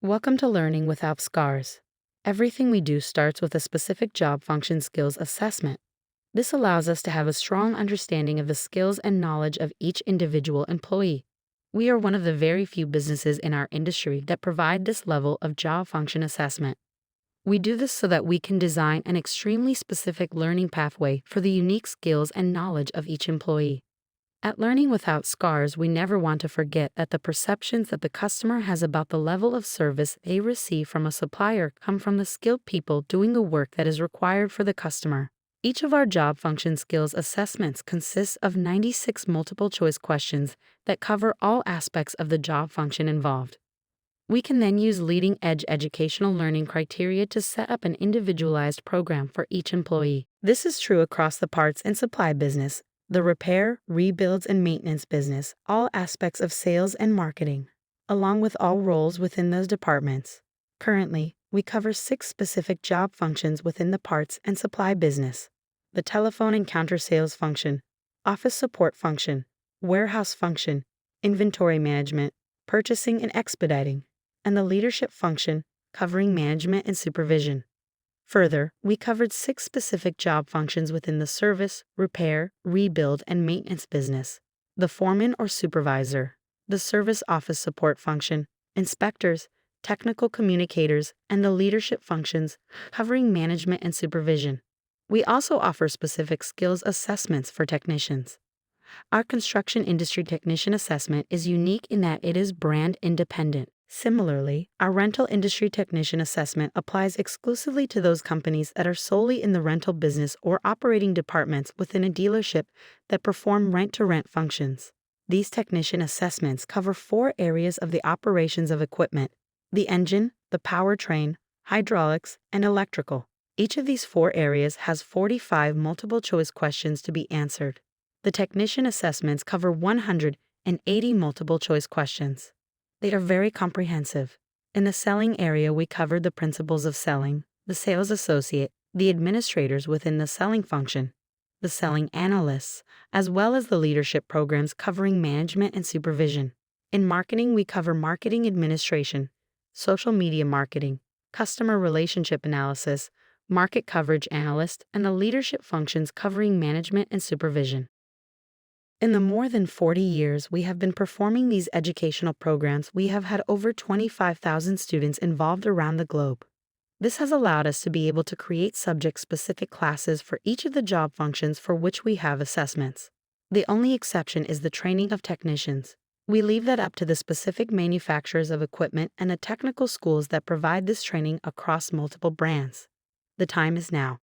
Welcome to Learning Without Scars. Everything we do starts with a specific job function skills assessment. This allows us to have a strong understanding of the skills and knowledge of each individual employee. We are one of the very few businesses in our industry that provide this level of job function assessment. We do this so that we can design an extremely specific learning pathway for the unique skills and knowledge of each employee. At Learning Without Scars, we never want to forget that the perceptions that the customer has about the level of service they receive from a supplier come from the skilled people doing the work that is required for the customer. Each of our job function skills assessments consists of 96 multiple choice questions that cover all aspects of the job function involved. We can then use leading edge educational learning criteria to set up an individualized program for each employee. This is true across the parts and supply business, the repair, rebuilds, and maintenance business, all aspects of sales and marketing, along with all roles within those departments. Currently, we cover 6 specific job functions within the parts and supply business: the telephone and counter sales function, office support function, warehouse function, inventory management, purchasing and expediting, and the leadership function, covering management and supervision. Further, we covered 6 specific job functions within the service, repair, rebuild, and maintenance business: the foreman or supervisor, the service office support function, inspectors, technical communicators, and the leadership functions, covering management and supervision. We also offer specific skills assessments for technicians. Our construction industry technician assessment is unique in that it is brand independent. Similarly, our rental industry technician assessment applies exclusively to those companies that are solely in the rental business or operating departments within a dealership that perform rent-to-rent functions. These technician assessments cover 4 areas of the operations of equipment: the engine, the powertrain, hydraulics, and electrical. Each of these 4 areas has 45 multiple choice questions to be answered. The technician assessments cover 180 multiple choice questions. They are very comprehensive. In the selling area, we covered the principles of selling, the sales associate, the administrators within the selling function, the selling analysts, as well as the leadership programs covering management and supervision. In marketing, we cover marketing administration, social media marketing, customer relationship analysis, market coverage analyst, and the leadership functions covering management and supervision. In the more than 40 years we have been performing these educational programs, we have had over 25,000 students involved around the globe. This has allowed us to be able to create subject-specific classes for each of the job functions for which we have assessments. The only exception is the training of technicians. We leave that up to the specific manufacturers of equipment and the technical schools that provide this training across multiple brands. The time is now.